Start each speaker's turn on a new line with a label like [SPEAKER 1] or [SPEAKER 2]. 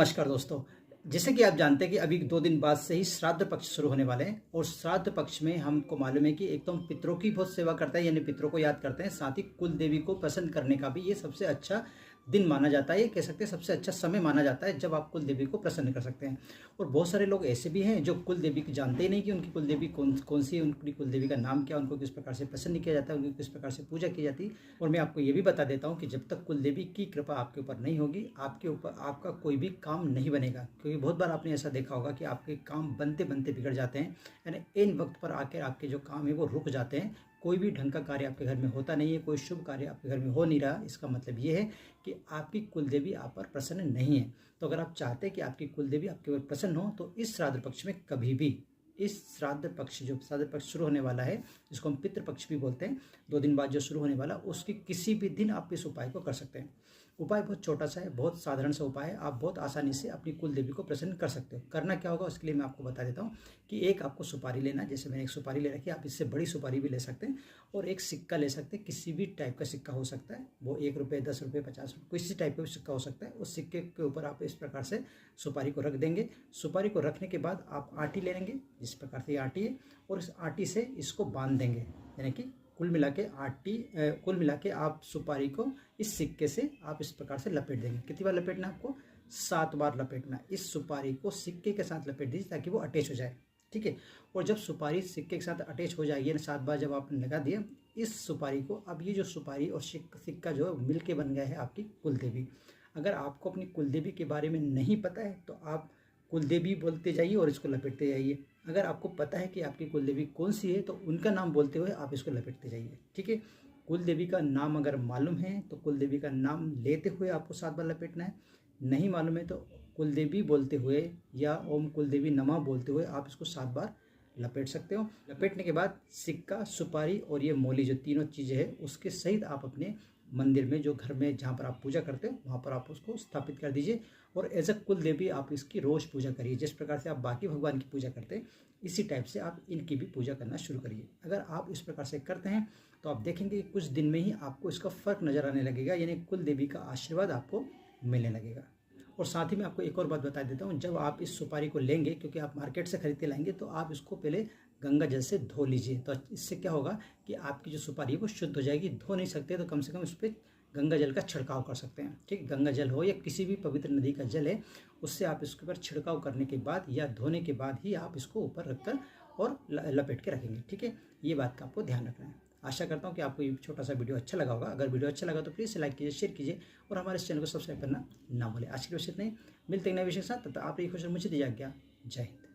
[SPEAKER 1] नमस्कार दोस्तों। जैसे कि आप जानते हैं कि अभी 2 दिन बाद से ही श्राद्ध पक्ष शुरू होने वाले हैं और श्राद्ध पक्ष में हमको मालूम है कि एक तो हम पितरों की बहुत सेवा करते हैं, यानी पितरों को याद करते हैं, साथ ही कुल देवी को प्रसन्न करने का भी ये सबसे अच्छा दिन माना जाता है। ये कह सकते हैं सबसे अच्छा समय माना जाता है जब आप कुल देवी को प्रसन्न कर सकते हैं। और बहुत सारे लोग ऐसे भी हैं जो कुल देवी की जानते ही नहीं कि उनकी कुल देवी कौन सी है, उनकी कुल देवी का नाम क्या, उनको किस प्रकार से प्रसन्न किया जाता है, उनकी किस प्रकार से पूजा की जाती है। और मैं आपको ये भी बता देता हूँ कि जब तक कुल देवी की कृपा आपके ऊपर नहीं होगी, आपके ऊपर आपका कोई भी काम नहीं बनेगा। क्योंकि बहुत बार आपने ऐसा देखा होगा कि आपके काम बनते बनते बिगड़ जाते हैं, यानी इन वक्त पर आकर आपके जो काम है वो रुक जाते हैं। कोई भी ढंग का कार्य आपके घर में होता नहीं है, कोई शुभ कार्य आपके घर में हो नहीं रहा। इसका मतलब ये है कि आपकी कुल देवी आप पर प्रसन्न नहीं है। तो अगर आप चाहते हैं कि आपकी कुल देवी आपके ऊपर प्रसन्न हो, तो इस श्राद्ध पक्ष में कभी भी, इस श्राद्ध पक्ष जो श्राद्ध पक्ष शुरू होने वाला है, जिसको हम पितृ पक्ष भी बोलते हैं, 2 दिन बाद जो शुरू होने वाला, उसकी किसी भी दिन आप इस उपाय को कर सकते हैं। उपाय बहुत छोटा सा है, बहुत साधारण सा उपाय है। आप बहुत आसानी से अपनी कुल देवी को प्रसन्न कर सकते हो। करना क्या होगा उसके लिए मैं आपको बता देता हूँ कि एक आपको सुपारी लेना है। जैसे मैंने एक सुपारी ले रखी है, आप इससे बड़ी सुपारी भी ले सकते हैं। और एक सिक्का ले सकते हैं, किसी भी टाइप का सिक्का हो सकता है, वो 1 रुपये, 10 रुपये, 50 रुपये, किसी टाइप का भी सिक्का हो सकता है। उस सिक्के के ऊपर आप इस प्रकार से सुपारी को रख देंगे। सुपारी को रखने के बाद आप आटी ले लेंगे, जिस प्रकार से ये आटी है, और इस आटी से इसको बांध देंगे। यानी कि कुल मिला के आप सुपारी को इस सिक्के से आप इस प्रकार से लपेट देंगे। कितनी बार लपेटना आपको? 7 बार लपेटना। इस सुपारी को सिक्के के साथ लपेट दीजिए ताकि वो अटैच हो जाए। ठीक है। और जब सुपारी सिक्के के साथ अटैच हो जाएगी, 7 बार जब आपने लगा दिया इस सुपारी को, अब ये जो सुपारी और सिक्का जो है मिल के बन गया है आपकी कुल देवी। अगर आपको अपनी कुल देवी के बारे में नहीं पता है तो आप कुल देवी बोलते जाइए और इसको लपेटते जाइए। अगर आपको पता है कि आपकी कुल देवी कौन सी है तो उनका नाम बोलते हुए आप इसको लपेटते जाइए। ठीक है। कुल देवी का नाम अगर मालूम है तो कुल देवी का नाम लेते हुए आपको 7 बार लपेटना है। नहीं मालूम है तो कुल देवी बोलते हुए या ओम कुल देवी नमः बोलते हुए आप इसको 7 बार लपेट सकते हो। लपेटने के बाद सिक्का, सुपारी और ये मौली, जो तीनों चीज़ें हैं, उसके सहित आप अपने मंदिर में, जो घर में जहाँ पर आप पूजा करते हो, वहाँ पर आप उसको स्थापित कर दीजिए। और एज अ कुल देवी आप इसकी रोज़ पूजा करिए। जिस प्रकार से आप बाकी भगवान की पूजा करते हैं, इसी टाइप से आप इनकी भी पूजा करना शुरू करिए। अगर आप इस प्रकार से करते हैं तो आप देखेंगे कि कुछ दिन में ही आपको इसका फ़र्क नज़र आने लगेगा, यानी कुल देवी का आशीर्वाद आपको मिलने लगेगा। और साथ ही मैं आपको एक और बात बता देता हूँ, जब आप इस सुपारी को लेंगे, क्योंकि आप मार्केट से खरीद के लाएंगे, तो आप इसको पहले गंगा जल से धो लीजिए। तो इससे क्या होगा कि आपकी जो सुपारी है वो शुद्ध हो जाएगी। धो नहीं सकते तो कम से कम इस पर गंगा जल का छिड़काव कर सकते हैं। ठीक, गंगा जल हो या किसी भी पवित्र नदी का जल है, उससे आप इसके ऊपर छिड़काव करने के बाद या धोने के बाद ही आप इसको ऊपर रखकर और लपेट के रखेंगे। ठीक है, ये बात का आपको ध्यान रखना है। आशा करता हूँ कि आपको ये छोटा सा वीडियो अच्छा लगा होगा। अगर वीडियो अच्छा लगा तो प्लीज़ लाइक कीजिए, शेयर कीजिए और हमारे इस चैनल को सब्सक्राइब करना ना भूलें। आज की विषय नहीं, मिलते हैं नए विषय के साथ। तब तक आप ये खुश मुझे दीजिए आज्ञा। जय हिंद।